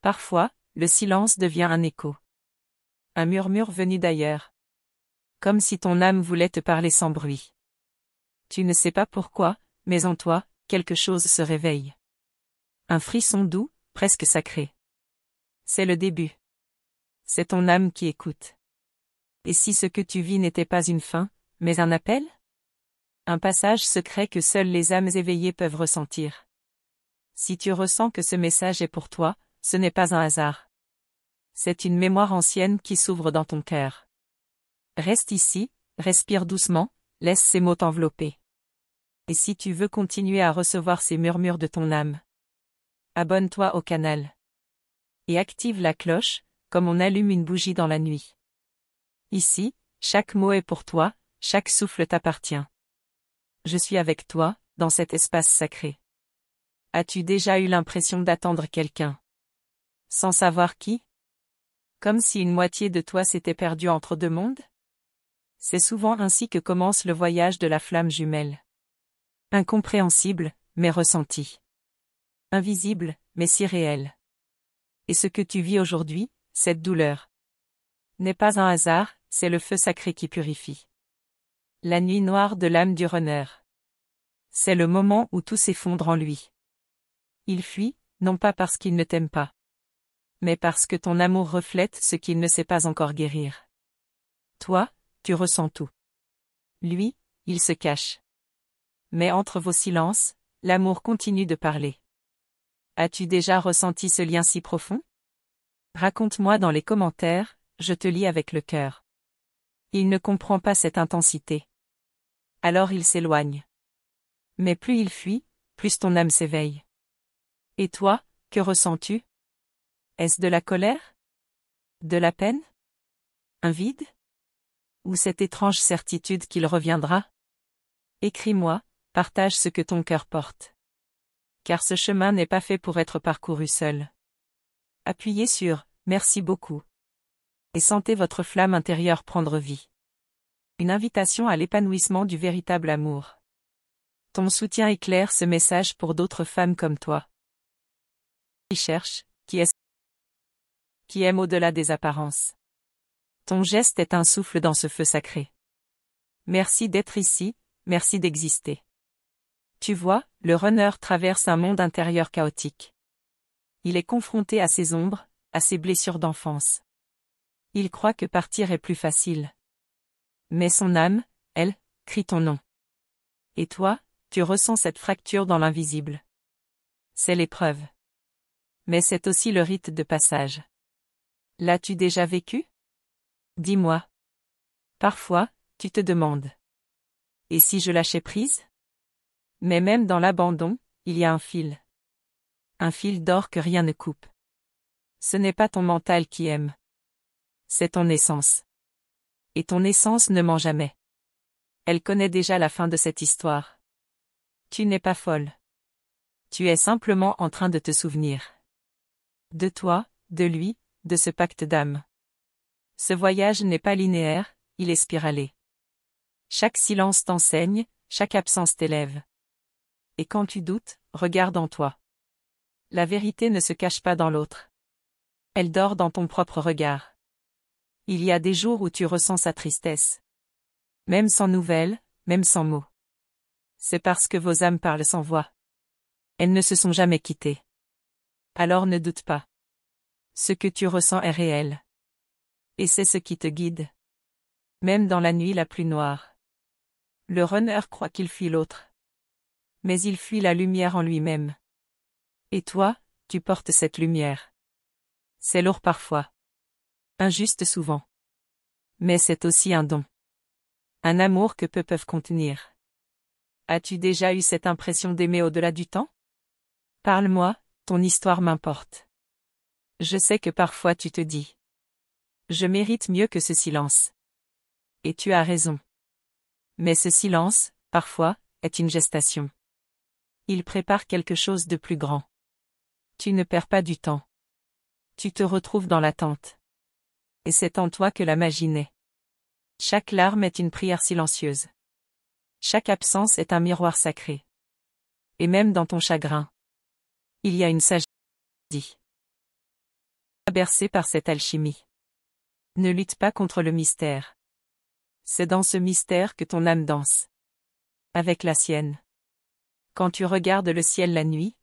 Parfois, le silence devient un écho. Un murmure venu d'ailleurs. Comme si ton âme voulait te parler sans bruit. Tu ne sais pas pourquoi, mais en toi, quelque chose se réveille. Un frisson doux, presque sacré. C'est le début. C'est ton âme qui écoute. Et si ce que tu vis n'était pas une fin, mais un appel? Un passage secret que seules les âmes éveillées peuvent ressentir. Si tu ressens que ce message est pour toi, ce n'est pas un hasard. C'est une mémoire ancienne qui s'ouvre dans ton cœur. Reste ici, respire doucement, laisse ces mots t'envelopper. Et si tu veux continuer à recevoir ces murmures de ton âme, abonne-toi au canal. Et active la cloche, comme on allume une bougie dans la nuit. Ici, chaque mot est pour toi, chaque souffle t'appartient. Je suis avec toi, dans cet espace sacré. As-tu déjà eu l'impression d'attendre quelqu'un? Sans savoir qui? Comme si une moitié de toi s'était perdue entre deux mondes? C'est souvent ainsi que commence le voyage de la flamme jumelle. Incompréhensible, mais ressenti. Invisible, mais si réel. Et ce que tu vis aujourd'hui, cette douleur, n'est pas un hasard, c'est le feu sacré qui purifie. La nuit noire de l'âme du runner. C'est le moment où tout s'effondre en lui. Il fuit, non pas parce qu'il ne t'aime pas, mais parce que ton amour reflète ce qu'il ne sait pas encore guérir. Toi, tu ressens tout. Lui, il se cache. Mais entre vos silences, l'amour continue de parler. As-tu déjà ressenti ce lien si profond? Raconte-moi dans les commentaires, je te lis avec le cœur. Il ne comprend pas cette intensité. Alors il s'éloigne. Mais plus il fuit, plus ton âme s'éveille. Et toi, que ressens-tu? Est-ce de la colère? De la peine? Un vide? Ou cette étrange certitude qu'il reviendra? Écris-moi, partage ce que ton cœur porte. Car ce chemin n'est pas fait pour être parcouru seul. Appuyez sur « Merci beaucoup » et sentez votre flamme intérieure prendre vie. Une invitation à l'épanouissement du véritable amour. Ton soutien éclaire ce message pour d'autres femmes comme toi. Qui cherche, qui aime au-delà des apparences. Ton geste est un souffle dans ce feu sacré. Merci d'être ici, merci d'exister. Tu vois, le runner traverse un monde intérieur chaotique. Il est confronté à ses ombres, à ses blessures d'enfance. Il croit que partir est plus facile. Mais son âme, elle, crie ton nom. Et toi, tu ressens cette fracture dans l'invisible. C'est l'épreuve. Mais c'est aussi le rite de passage. L'as-tu déjà vécu? Dis-moi. Parfois, tu te demandes. Et si je lâchais prise? Mais même dans l'abandon, il y a un fil. Un fil d'or que rien ne coupe. Ce n'est pas ton mental qui aime. C'est ton essence. Et ton essence ne ment jamais. Elle connaît déjà la fin de cette histoire. Tu n'es pas folle. Tu es simplement en train de te souvenir. De toi, de lui, de ce pacte d'âme. Ce voyage n'est pas linéaire, il est spiralé. Chaque silence t'enseigne, chaque absence t'élève. Et quand tu doutes, regarde en toi. La vérité ne se cache pas dans l'autre. Elle dort dans ton propre regard. Il y a des jours où tu ressens sa tristesse. Même sans nouvelles, même sans mots. C'est parce que vos âmes parlent sans voix. Elles ne se sont jamais quittées. Alors ne doute pas. Ce que tu ressens est réel. Et c'est ce qui te guide. Même dans la nuit la plus noire. Le runner croit qu'il fuit l'autre. Mais il fuit la lumière en lui-même. Et toi, tu portes cette lumière. C'est lourd parfois. Injuste souvent. Mais c'est aussi un don. Un amour que peu peuvent contenir. As-tu déjà eu cette impression d'aimer au-delà du temps? Parle-moi, ton histoire m'importe. Je sais que parfois tu te dis. Je mérite mieux que ce silence. Et tu as raison. Mais ce silence, parfois, est une gestation. Il prépare quelque chose de plus grand. Tu ne perds pas du temps. Tu te retrouves dans l'attente. Et c'est en toi que la magie naît. Chaque larme est une prière silencieuse. Chaque absence est un miroir sacré. Et même dans ton chagrin, il y a une sagesse. Bercé par cette alchimie. Ne lutte pas contre le mystère. C'est dans ce mystère que ton âme danse. Avec la sienne. Quand tu regardes le ciel la nuit,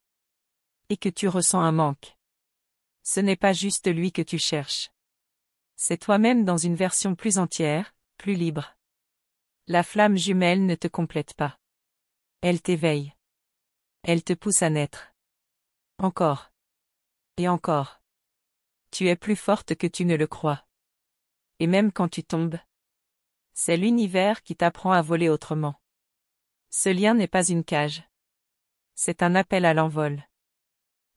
et que tu ressens un manque. Ce n'est pas juste lui que tu cherches. C'est toi-même dans une version plus entière, plus libre. La flamme jumelle ne te complète pas. Elle t'éveille. Elle te pousse à naître. Encore. Et encore. Tu es plus forte que tu ne le crois. Et même quand tu tombes, c'est l'univers qui t'apprend à voler autrement. Ce lien n'est pas une cage. C'est un appel à l'envol.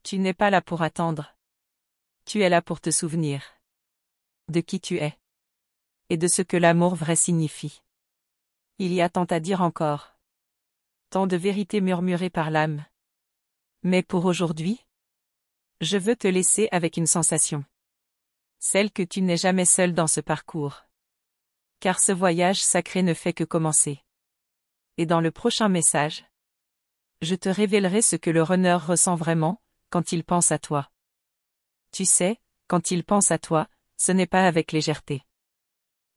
Tu n'es pas là pour attendre. Tu es là pour te souvenir. De qui tu es. Et de ce que l'amour vrai signifie. Il y a tant à dire encore. Tant de vérités murmurées par l'âme. Mais pour aujourd'hui, je veux te laisser avec une sensation. Celle que tu n'es jamais seul dans ce parcours. Car ce voyage sacré ne fait que commencer. Et dans le prochain message, je te révélerai ce que le runner ressent vraiment, quand il pense à toi. Tu sais, quand il pense à toi, ce n'est pas avec légèreté.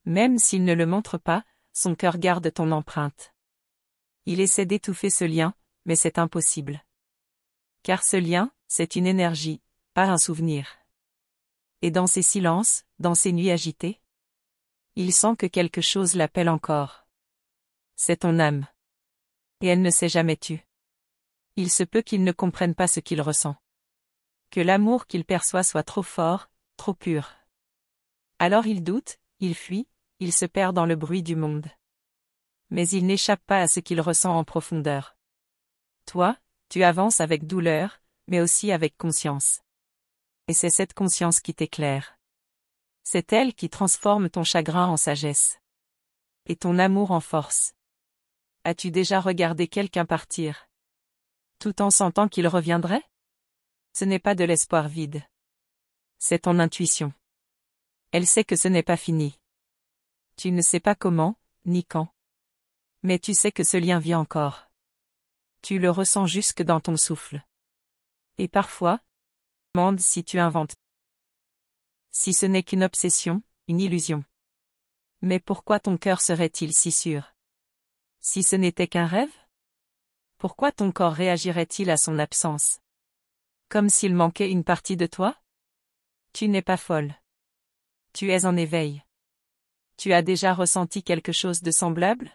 Même s'il ne le montre pas, son cœur garde ton empreinte. Il essaie d'étouffer ce lien, mais c'est impossible. Car ce lien, c'est une énergie, pas un souvenir. Et dans ces silences, dans ces nuits agitées, il sent que quelque chose l'appelle encore. C'est ton âme. Et elle ne s'est jamais tue. Il se peut qu'il ne comprenne pas ce qu'il ressent. Que l'amour qu'il perçoit soit trop fort, trop pur. Alors il doute, il fuit, il se perd dans le bruit du monde. Mais il n'échappe pas à ce qu'il ressent en profondeur. Toi, tu avances avec douleur, mais aussi avec conscience. Et c'est cette conscience qui t'éclaire. C'est elle qui transforme ton chagrin en sagesse. Et ton amour en force. As-tu déjà regardé quelqu'un partir, tout en sentant qu'il reviendrait? Ce n'est pas de l'espoir vide. C'est ton intuition. Elle sait que ce n'est pas fini. Tu ne sais pas comment, ni quand. Mais tu sais que ce lien vit encore. Tu le ressens jusque dans ton souffle. Et parfois, demande si tu inventes. Si ce n'est qu'une obsession, une illusion. Mais pourquoi ton cœur serait-il si sûr? Si ce n'était qu'un rêve? Pourquoi ton corps réagirait-il à son absence? Comme s'il manquait une partie de toi? Tu n'es pas folle. Tu es en éveil. Tu as déjà ressenti quelque chose de semblable?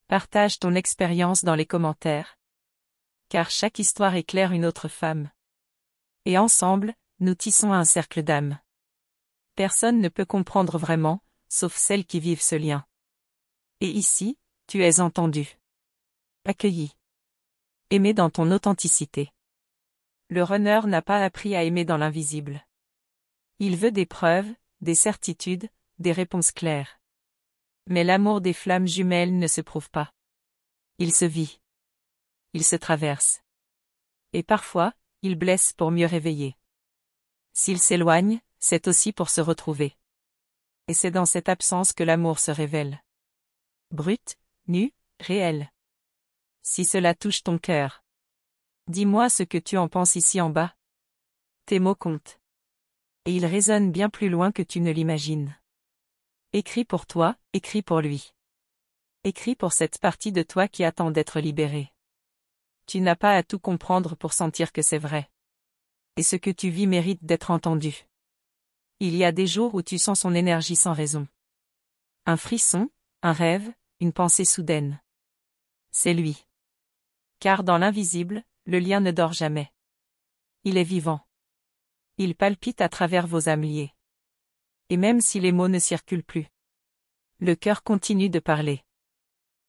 Partage ton expérience dans les commentaires. Car chaque histoire éclaire une autre femme. Et ensemble, nous tissons un cercle d'âmes. Personne ne peut comprendre vraiment, sauf celles qui vivent ce lien. Et ici, tu es entendu. Accueilli. Aimé dans ton authenticité. Le runner n'a pas appris à aimer dans l'invisible. Il veut des preuves, des certitudes, des réponses claires. Mais l'amour des flammes jumelles ne se prouve pas. Il se vit. Il se traverse. Et parfois, il blesse pour mieux réveiller. S'il s'éloigne, c'est aussi pour se retrouver. Et c'est dans cette absence que l'amour se révèle. Brut, nu, réel. Si cela touche ton cœur, dis-moi ce que tu en penses ici en bas. Tes mots comptent. Et ils résonnent bien plus loin que tu ne l'imagines. Écris pour toi, écris pour lui. Écris pour cette partie de toi qui attend d'être libérée. Tu n'as pas à tout comprendre pour sentir que c'est vrai. Et ce que tu vis mérite d'être entendu. Il y a des jours où tu sens son énergie sans raison. Un frisson, un rêve, une pensée soudaine. C'est lui. Car dans l'invisible, le lien ne dort jamais. Il est vivant. Il palpite à travers vos âmes liées. Et même si les mots ne circulent plus, le cœur continue de parler.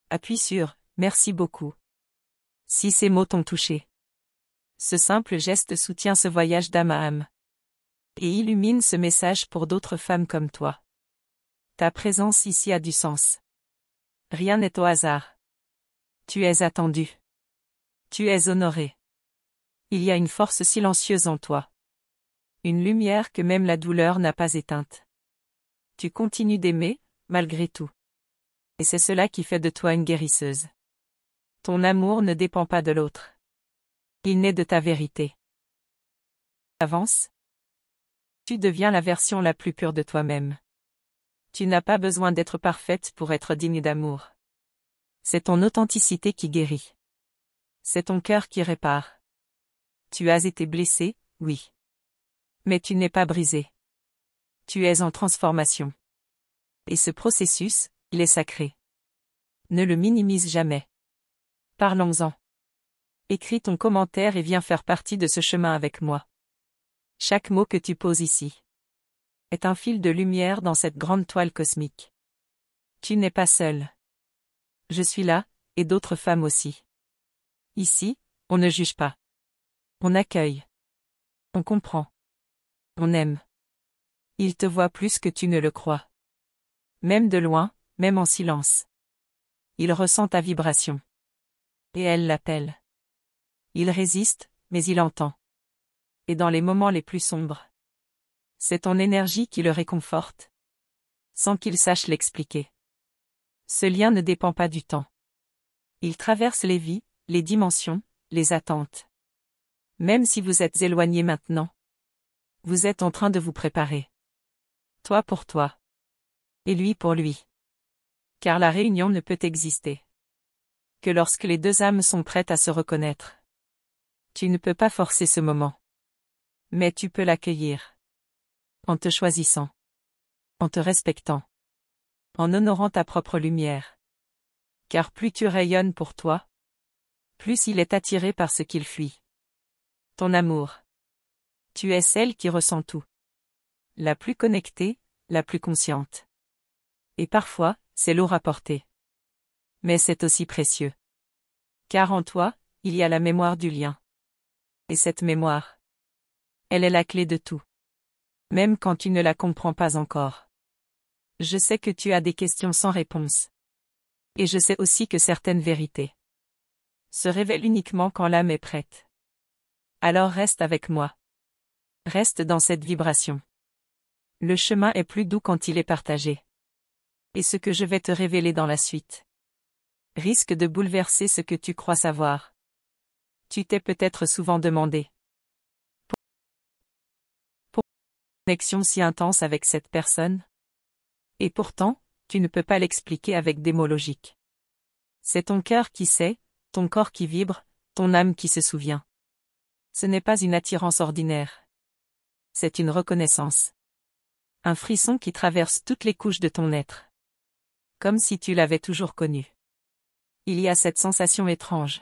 Appuie sur « Merci beaucoup ». Si ces mots t'ont touché. Ce simple geste soutient ce voyage d'âme à âme. Et illumine ce message pour d'autres femmes comme toi. Ta présence ici a du sens. Rien n'est au hasard. Tu es attendu. Tu es honoré. Il y a une force silencieuse en toi. Une lumière que même la douleur n'a pas éteinte. Tu continues d'aimer, malgré tout. Et c'est cela qui fait de toi une guérisseuse. Ton amour ne dépend pas de l'autre. Il naît de ta vérité. Avance. Tu deviens la version la plus pure de toi-même. Tu n'as pas besoin d'être parfaite pour être digne d'amour. C'est ton authenticité qui guérit. C'est ton cœur qui répare. Tu as été blessé, oui. Mais tu n'es pas brisé. Tu es en transformation. Et ce processus, il est sacré. Ne le minimise jamais. Parlons-en. Écris ton commentaire et viens faire partie de ce chemin avec moi. Chaque mot que tu poses ici est un fil de lumière dans cette grande toile cosmique. Tu n'es pas seul. Je suis là, et d'autres femmes aussi. Ici, on ne juge pas. On accueille. On comprend. On aime. Il te voit plus que tu ne le crois. Même de loin, même en silence. Il ressent ta vibration. Et elle l'appelle. Il résiste, mais il entend. Et dans les moments les plus sombres, c'est ton énergie qui le réconforte, sans qu'il sache l'expliquer. Ce lien ne dépend pas du temps. Il traverse les vies, les dimensions, les attentes. Même si vous êtes éloignés maintenant, vous êtes en train de vous préparer. Toi pour toi. Et lui pour lui. Car la réunion ne peut exister que lorsque les deux âmes sont prêtes à se reconnaître. Tu ne peux pas forcer ce moment. Mais tu peux l'accueillir. En te choisissant. En te respectant. En honorant ta propre lumière. Car plus tu rayonnes pour toi, plus il est attiré par ce qu'il fuit. Ton amour. Tu es celle qui ressent tout. La plus connectée, la plus consciente. Et parfois, c'est lourd à porter. Mais c'est aussi précieux. Car en toi, il y a la mémoire du lien. Et cette mémoire, elle est la clé de tout. Même quand tu ne la comprends pas encore. Je sais que tu as des questions sans réponse. Et je sais aussi que certaines vérités se révèlent uniquement quand l'âme est prête. Alors reste avec moi. Reste dans cette vibration. Le chemin est plus doux quand il est partagé. Et ce que je vais te révéler dans la suite risque de bouleverser ce que tu crois savoir. Tu t'es peut-être souvent demandé pourquoi une connexion si intense avec cette personne? Et pourtant, tu ne peux pas l'expliquer avec des mots logiques. C'est ton cœur qui sait, ton corps qui vibre, ton âme qui se souvient. Ce n'est pas une attirance ordinaire. C'est une reconnaissance. Un frisson qui traverse toutes les couches de ton être. Comme si tu l'avais toujours connu. Il y a cette sensation étrange.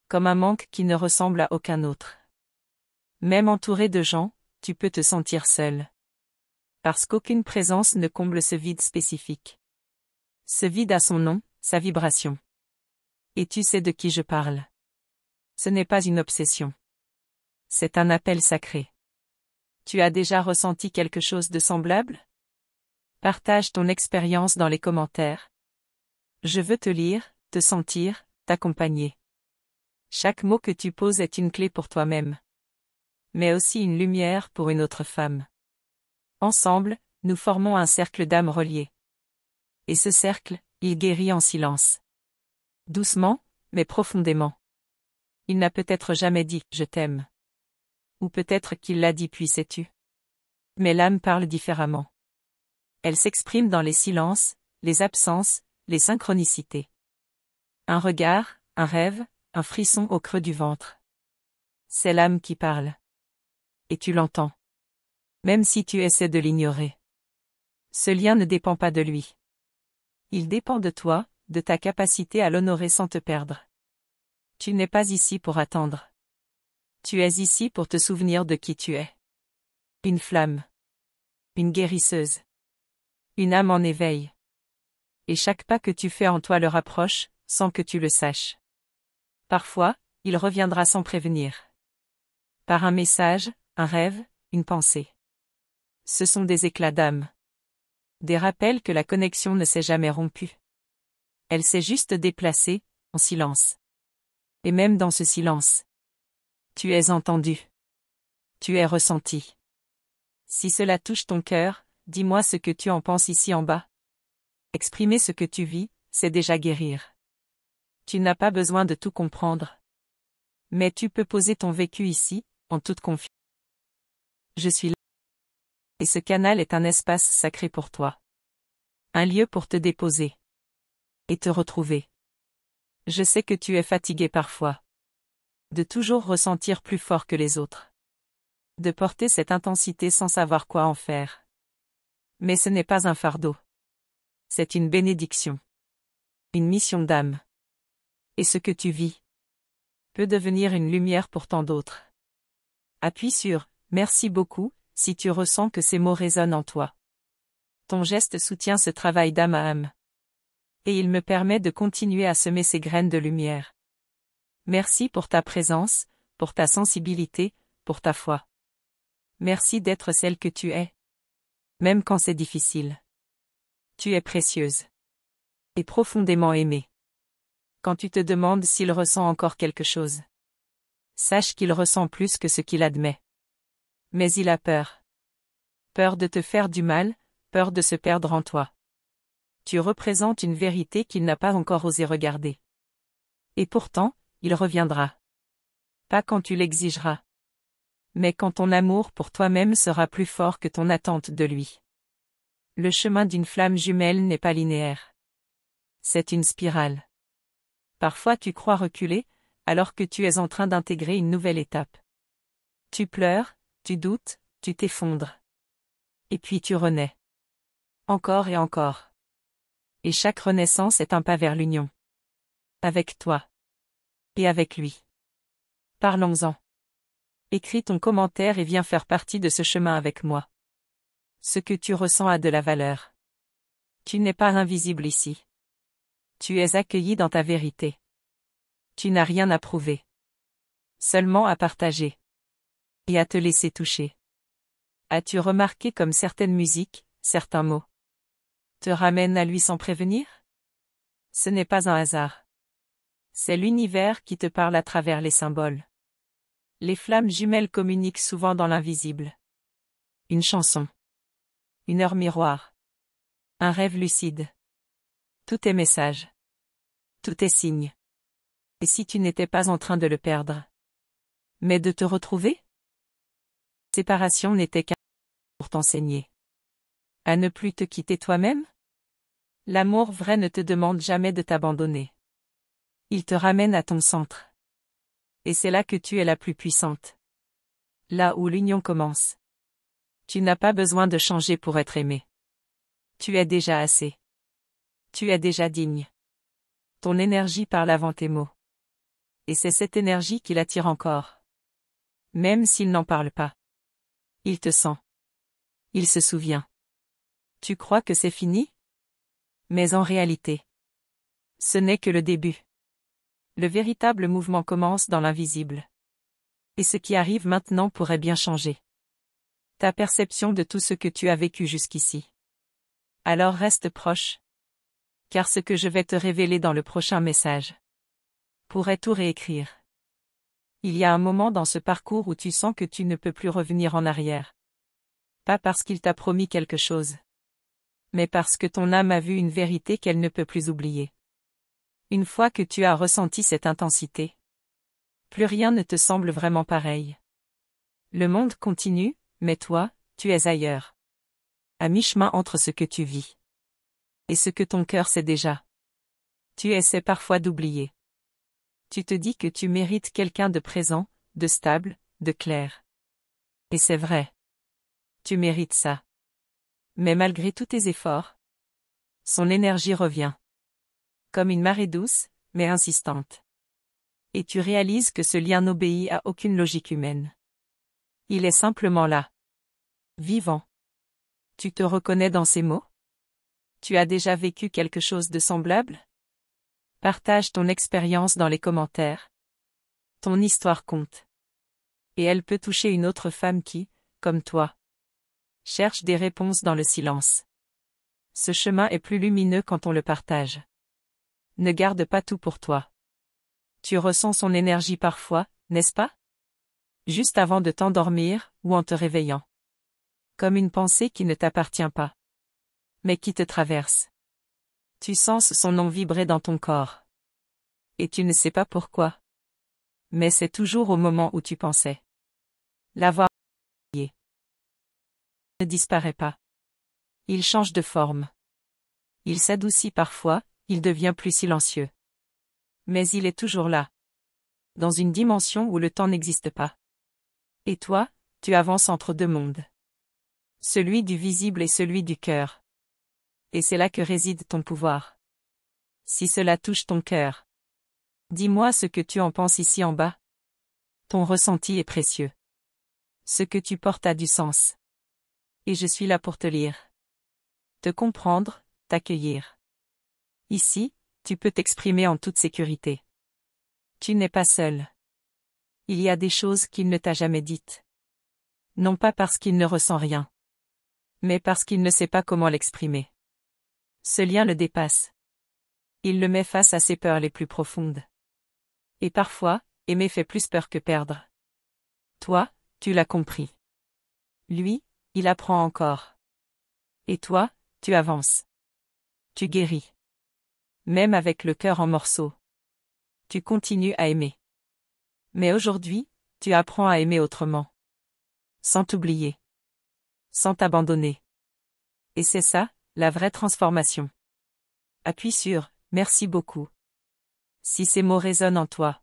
Comme un manque qui ne ressemble à aucun autre. Même entouré de gens, tu peux te sentir seul. Parce qu'aucune présence ne comble ce vide spécifique. Ce vide a son nom, sa vibration. Et tu sais de qui je parle. Ce n'est pas une obsession. C'est un appel sacré. Tu as déjà ressenti quelque chose de semblable? Partage ton expérience dans les commentaires. Je veux te lire, te sentir, t'accompagner. Chaque mot que tu poses est une clé pour toi-même. Mais aussi une lumière pour une autre femme. Ensemble, nous formons un cercle d'âmes reliées. Et ce cercle, il guérit en silence. Doucement, mais profondément. Il n'a peut-être jamais dit « je t'aime ». Ou peut-être qu'il l'a dit puis sais-tu. Mais l'âme parle différemment. Elle s'exprime dans les silences, les absences, les synchronicités. Un regard, un rêve, un frisson au creux du ventre. C'est l'âme qui parle. Et tu l'entends. Même si tu essaies de l'ignorer. Ce lien ne dépend pas de lui. Il dépend de toi, de ta capacité à l'honorer sans te perdre. Tu n'es pas ici pour attendre. Tu es ici pour te souvenir de qui tu es. Une flamme. Une guérisseuse. Une âme en éveil. Et chaque pas que tu fais en toi le rapproche, sans que tu le saches. Parfois, il reviendra sans prévenir. Par un message, un rêve, une pensée. Ce sont des éclats d'âme. Des rappels que la connexion ne s'est jamais rompue. Elle s'est juste déplacée, en silence. Et même dans ce silence, tu es entendu. Tu es ressenti. Si cela touche ton cœur, dis-moi ce que tu en penses ici en bas. Exprimer ce que tu vis, c'est déjà guérir. Tu n'as pas besoin de tout comprendre. Mais tu peux poser ton vécu ici, en toute confiance. Je suis là. Et ce canal est un espace sacré pour toi. Un lieu pour te déposer. Et te retrouver. Je sais que tu es fatigué parfois. De toujours ressentir plus fort que les autres. De porter cette intensité sans savoir quoi en faire. Mais ce n'est pas un fardeau. C'est une bénédiction. Une mission d'âme. Et ce que tu vis peut devenir une lumière pour tant d'autres. Appuie sur « Merci beaucoup » si tu ressens que ces mots résonnent en toi. Ton geste soutient ce travail d'âme à âme. Et il me permet de continuer à semer ces graines de lumière. Merci pour ta présence, pour ta sensibilité, pour ta foi. Merci d'être celle que tu es. Même quand c'est difficile. Tu es précieuse. Et profondément aimée. Quand tu te demandes s'il ressent encore quelque chose. Sache qu'il ressent plus que ce qu'il admet. Mais il a peur. Peur de te faire du mal, peur de se perdre en toi. Tu représentes une vérité qu'il n'a pas encore osé regarder. Et pourtant, il reviendra. Pas quand tu l'exigeras. Mais quand ton amour pour toi-même sera plus fort que ton attente de lui. Le chemin d'une flamme jumelle n'est pas linéaire. C'est une spirale. Parfois tu crois reculer, alors que tu es en train d'intégrer une nouvelle étape. Tu pleures, tu doutes, tu t'effondres. Et puis tu renais. Encore et encore. Et chaque renaissance est un pas vers l'union. Avec toi. Et avec lui. Parlons-en. Écris ton commentaire et viens faire partie de ce chemin avec moi. Ce que tu ressens a de la valeur. Tu n'es pas invisible ici. Tu es accueilli dans ta vérité. Tu n'as rien à prouver. Seulement à partager. Et à te laisser toucher. As-tu remarqué comme certaines musiques, certains mots te ramènent à lui sans prévenir? Ce n'est pas un hasard. C'est l'univers qui te parle à travers les symboles. Les flammes jumelles communiquent souvent dans l'invisible. Une chanson. Une heure miroir. Un rêve lucide. Tout est message. Tout est signe. Et si tu n'étais pas en train de le perdre? Mais de te retrouver? Séparation n'était qu'un pour t'enseigner. À ne plus te quitter toi-même? L'amour vrai ne te demande jamais de t'abandonner. Il te ramène à ton centre. Et c'est là que tu es la plus puissante. Là où l'union commence. Tu n'as pas besoin de changer pour être aimé. Tu es déjà assez. Tu es déjà digne. Ton énergie parle avant tes mots. Et c'est cette énergie qui l'attire encore. Même s'il n'en parle pas. Il te sent. Il se souvient. Tu crois que c'est fini? Mais en réalité, ce n'est que le début. Le véritable mouvement commence dans l'invisible. Et ce qui arrive maintenant pourrait bien changer ta perception de tout ce que tu as vécu jusqu'ici. Alors reste proche. Car ce que je vais te révéler dans le prochain message pourrait tout réécrire. Il y a un moment dans ce parcours où tu sens que tu ne peux plus revenir en arrière. Pas parce qu'il t'a promis quelque chose. Mais parce que ton âme a vu une vérité qu'elle ne peut plus oublier. Une fois que tu as ressenti cette intensité, plus rien ne te semble vraiment pareil. Le monde continue, mais toi, tu es ailleurs. À mi-chemin entre ce que tu vis et ce que ton cœur sait déjà. Tu essaies parfois d'oublier. Tu te dis que tu mérites quelqu'un de présent, de stable, de clair. Et c'est vrai. Tu mérites ça. Mais malgré tous tes efforts, son énergie revient. Comme une marée douce, mais insistante. Et tu réalises que ce lien n'obéit à aucune logique humaine. Il est simplement là. Vivant. Tu te reconnais dans ces mots? Tu as déjà vécu quelque chose de semblable? Partage ton expérience dans les commentaires. Ton histoire compte. Et elle peut toucher une autre femme qui, comme toi, cherche des réponses dans le silence. Ce chemin est plus lumineux quand on le partage. Ne garde pas tout pour toi. Tu ressens son énergie parfois, n'est-ce pas? Juste avant de t'endormir, ou en te réveillant. Comme une pensée qui ne t'appartient pas. Mais qui te traverse. Tu sens son nom vibrer dans ton corps. Et tu ne sais pas pourquoi. Mais c'est toujours au moment où tu pensais l'avoir oublié. ne disparaît pas. Il change de forme. Il s'adoucit parfois, il devient plus silencieux. Mais il est toujours là. Dans une dimension où le temps n'existe pas. Et toi, tu avances entre deux mondes. Celui du visible et celui du cœur. Et c'est là que réside ton pouvoir. Si cela touche ton cœur, dis-moi ce que tu en penses ici en bas. Ton ressenti est précieux. Ce que tu portes a du sens. Et je suis là pour te lire. Te comprendre, t'accueillir. Ici, tu peux t'exprimer en toute sécurité. Tu n'es pas seul. Il y a des choses qu'il ne t'a jamais dites. Non pas parce qu'il ne ressent rien. Mais parce qu'il ne sait pas comment l'exprimer. Ce lien le dépasse. Il le met face à ses peurs les plus profondes. Et parfois, aimer fait plus peur que perdre. Toi, tu l'as compris. Lui, il apprend encore. Et toi, tu avances. Tu guéris. Même avec le cœur en morceaux. Tu continues à aimer. Mais aujourd'hui, tu apprends à aimer autrement. Sans t'oublier. Sans t'abandonner. Et c'est ça, la vraie transformation. Appuie sur « Merci beaucoup ». Si ces mots résonnent en toi.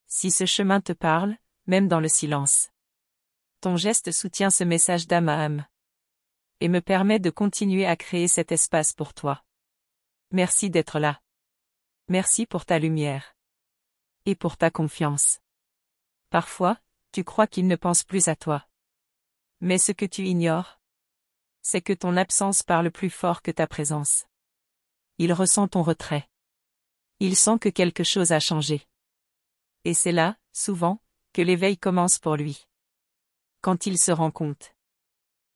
Si ce chemin te parle, même dans le silence. Ton geste soutient ce message d'âme à âme. Et me permet de continuer à créer cet espace pour toi. Merci d'être là. Merci pour ta lumière. Et pour ta confiance. Parfois, tu crois qu'il ne pense plus à toi. Mais ce que tu ignores, c'est que ton absence parle plus fort que ta présence. Il ressent ton retrait. Il sent que quelque chose a changé. Et c'est là, souvent, que l'éveil commence pour lui. Quand il se rend compte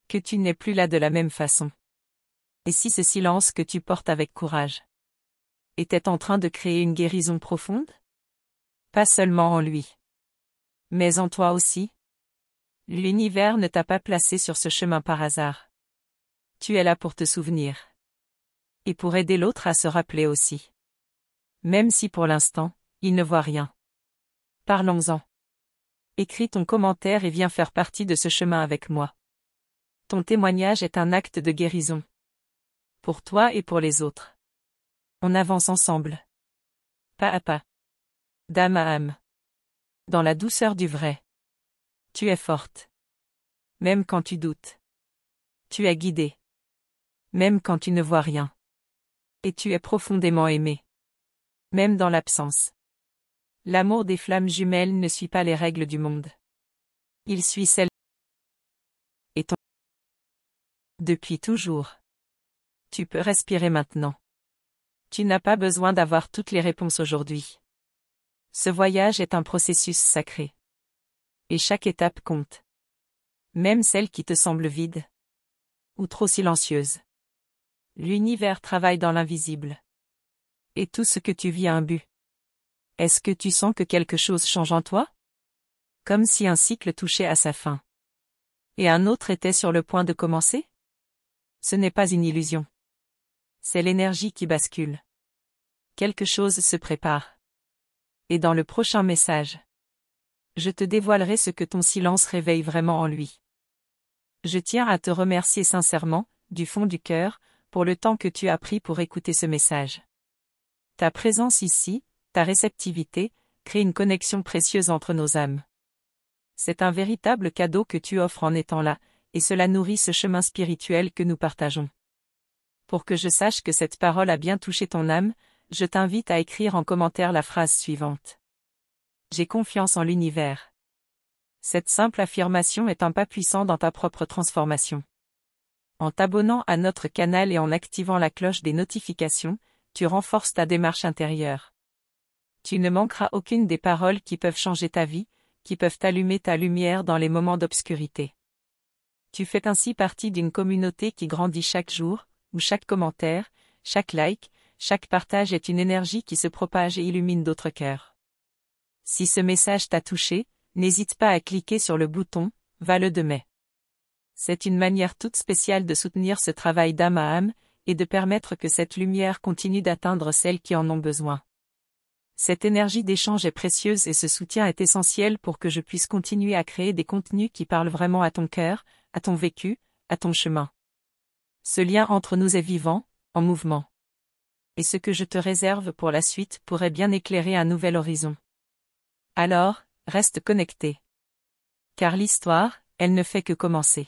que tu n'es plus là de la même façon. Et si ce silence que tu portes avec courage était en train de créer une guérison profonde? Pas seulement en lui, mais en toi aussi. L'univers ne t'a pas placé sur ce chemin par hasard. Tu es là pour te souvenir. Et pour aider l'autre à se rappeler aussi. Même si pour l'instant, il ne voit rien. Parlons-en. Écris ton commentaire et viens faire partie de ce chemin avec moi. Ton témoignage est un acte de guérison. Pour toi et pour les autres. On avance ensemble. Pas à pas. D'âme à âme. Dans la douceur du vrai. Tu es forte. Même quand tu doutes. Tu es guidée. Même quand tu ne vois rien. Et tu es profondément aimé. Même dans l'absence. L'amour des flammes jumelles ne suit pas les règles du monde. Il suit celles et ton. Depuis toujours. Tu peux respirer maintenant. Tu n'as pas besoin d'avoir toutes les réponses aujourd'hui. Ce voyage est un processus sacré. Et chaque étape compte. Même celle qui te semble vide. Ou trop silencieuse. L'univers travaille dans l'invisible. Et tout ce que tu vis a un but. Est-ce que tu sens que quelque chose change en toi? Comme si un cycle touchait à sa fin. Et un autre était sur le point de commencer? Ce n'est pas une illusion. C'est l'énergie qui bascule. Quelque chose se prépare. Et dans le prochain message, je te dévoilerai ce que ton silence réveille vraiment en lui. Je tiens à te remercier sincèrement, du fond du cœur, pour le temps que tu as pris pour écouter ce message. Ta présence ici, ta réceptivité, crée une connexion précieuse entre nos âmes. C'est un véritable cadeau que tu offres en étant là, et cela nourrit ce chemin spirituel que nous partageons. Pour que je sache que cette parole a bien touché ton âme, je t'invite à écrire en commentaire la phrase suivante. J'ai confiance en l'univers. Cette simple affirmation est un pas puissant dans ta propre transformation. En t'abonnant à notre canal et en activant la cloche des notifications, tu renforces ta démarche intérieure. Tu ne manqueras aucune des paroles qui peuvent changer ta vie, qui peuvent allumer ta lumière dans les moments d'obscurité. Tu fais ainsi partie d'une communauté qui grandit chaque jour, où chaque commentaire, chaque like, chaque partage est une énergie qui se propage et illumine d'autres cœurs. Si ce message t'a touché, n'hésite pas à cliquer sur le bouton « Va-le de mai ». C'est une manière toute spéciale de soutenir ce travail d'âme à âme, et de permettre que cette lumière continue d'atteindre celles qui en ont besoin. Cette énergie d'échange est précieuse et ce soutien est essentiel pour que je puisse continuer à créer des contenus qui parlent vraiment à ton cœur, à ton vécu, à ton chemin. Ce lien entre nous est vivant, en mouvement. Et ce que je te réserve pour la suite pourrait bien éclairer un nouvel horizon. Alors, reste connecté. Car l'histoire, elle ne fait que commencer.